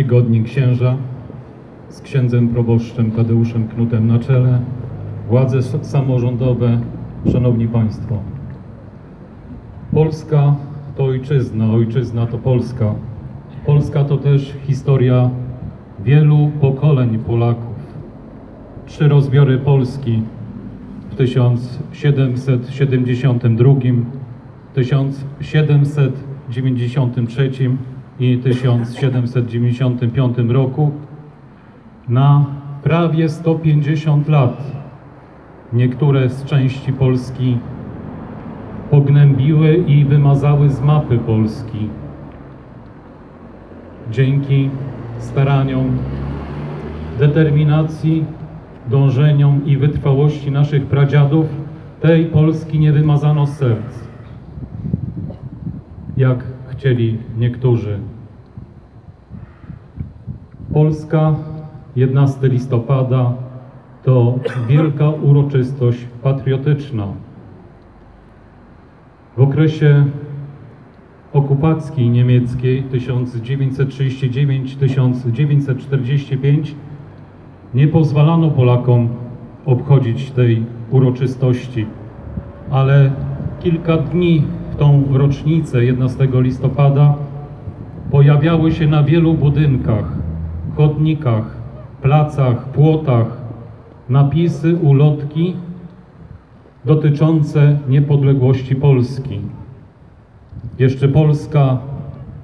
Czcigodni księża z księdzem proboszczem Tadeuszem Knutem na czele, władze samorządowe, szanowni państwo. Polska to ojczyzna, ojczyzna to Polska. Polska to też historia wielu pokoleń Polaków. 3 rozbiory Polski w 1772, 1793 i 1795 roku na prawie 150 lat. Niektóre z części Polski pognębiły i wymazały z mapy Polski. Dzięki staraniom, determinacji, dążeniom i wytrwałości naszych pradziadów tej Polski nie wymazano z serc, jak chcieli niektórzy. Polska, 11 listopada, to wielka uroczystość patriotyczna. W okresie okupacji niemieckiej 1939-1945 nie pozwalano Polakom obchodzić tej uroczystości, ale kilka dni w tą rocznicę 11 listopada pojawiały się na wielu budynkach, chodnikach, placach, płotach napisy, ulotki dotyczące niepodległości Polski. Jeszcze Polska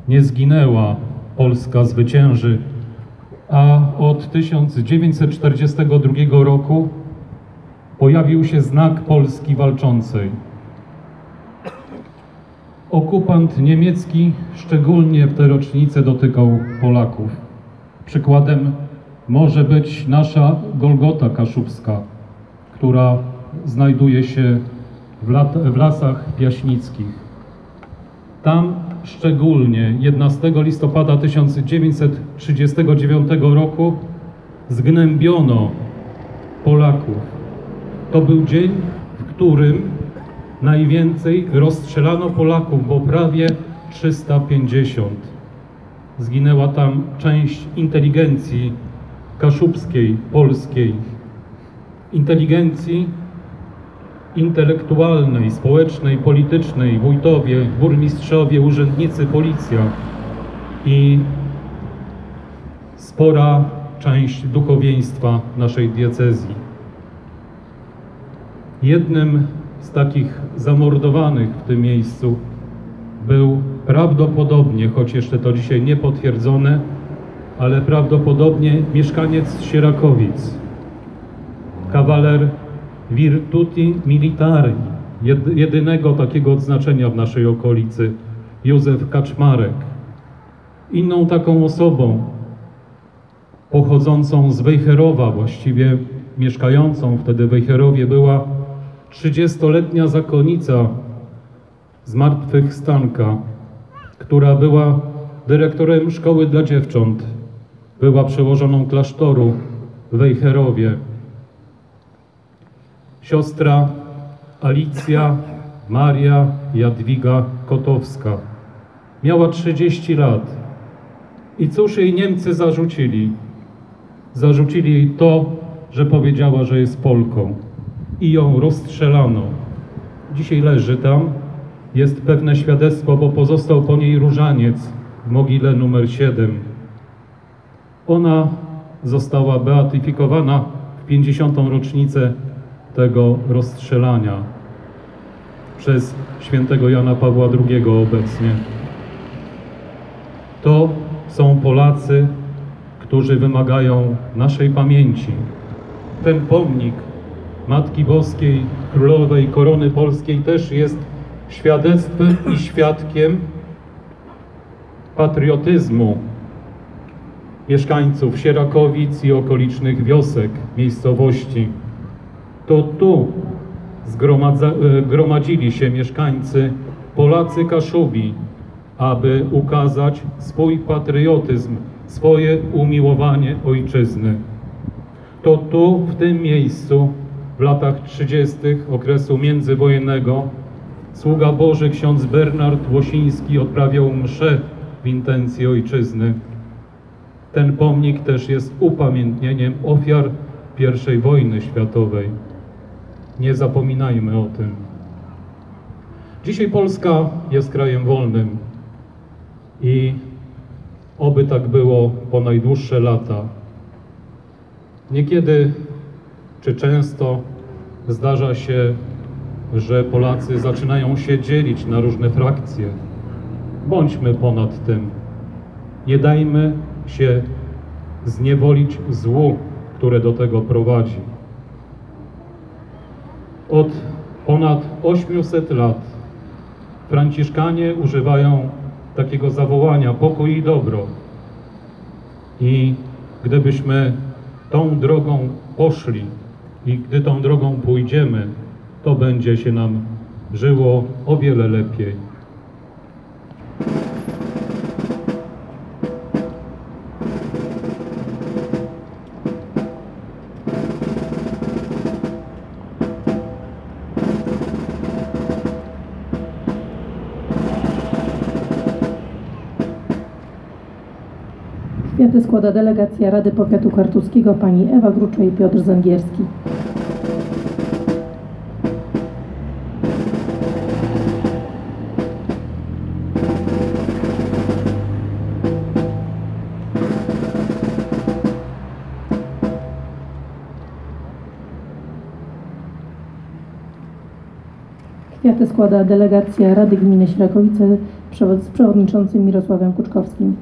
nie zginęła, Polska zwycięży, a od 1942 roku pojawił się znak Polski walczącej. Okupant niemiecki szczególnie w tę rocznicę dotykał Polaków. Przykładem może być nasza Golgota Kaszubska, która znajduje się w Lasach Piaśnickich. Tam szczególnie 11 listopada 1939 roku zgnębiono Polaków. To był dzień, w którym najwięcej rozstrzelano Polaków, bo prawie 350. Zginęła tam część inteligencji kaszubskiej, polskiej, inteligencji intelektualnej, społecznej, politycznej, wójtowie, burmistrzowie, urzędnicy, policja i spora część duchowieństwa naszej diecezji. Jednym z takich zamordowanych w tym miejscu był prawdopodobnie, choć jeszcze to dzisiaj nie potwierdzone, ale prawdopodobnie mieszkaniec Sierakowic, kawaler Virtuti Militari, jedynego takiego odznaczenia w naszej okolicy, Józef Kaczmarek. Inną taką osobą pochodzącą z Wejherowa, właściwie mieszkającą wtedy w Wejherowie była 30-letnia zakonnica Zmartwychwstanka, która była dyrektorem szkoły dla dziewcząt. Była przełożoną klasztoru w Wejherowie. Siostra Alicja Maria Jadwiga Kotowska. Miała 30 lat. I cóż jej Niemcy zarzucili? Zarzucili jej to, że powiedziała, że jest Polką. I ją rozstrzelano. Dzisiaj leży tam. Jest pewne świadectwo, bo pozostał po niej różaniec w mogile numer 7. Ona została beatyfikowana w 50. rocznicę tego rozstrzelania przez świętego Jana Pawła II obecnie. To są Polacy, którzy wymagają naszej pamięci. Ten pomnik Matki Boskiej, Królowej Korony Polskiej też jest świadectwem i świadkiem patriotyzmu mieszkańców Sierakowic i okolicznych wiosek, miejscowości. To tu gromadzili się mieszkańcy, Polacy Kaszubi, aby ukazać swój patriotyzm, swoje umiłowanie ojczyzny. To tu, w tym miejscu, w latach 30. okresu międzywojennego, sługa Boży ksiądz Bernard Łosiński odprawiał mszę w intencji ojczyzny. Ten pomnik też jest upamiętnieniem ofiar I wojny światowej. Nie zapominajmy o tym. Dzisiaj Polska jest krajem wolnym i oby tak było po najdłuższe lata. Niekiedy, czy często zdarza się, że Polacy zaczynają się dzielić na różne frakcje. Bądźmy ponad tym. Nie dajmy się zniewolić złu, które do tego prowadzi. Od ponad 800 lat franciszkanie używają takiego zawołania: pokój i dobro. I gdybyśmy tą drogą poszli i gdy tą drogą pójdziemy, to będzie się nam żyło o wiele lepiej. Kwiaty składa delegacja Rady Powiatu Kartuskiego pani Ewa Gruczo i Piotr Zęgierski. Kwiaty składa delegacja Rady Gminy Sierakowice z przewodniczącym Mirosławem Kuczkowskim.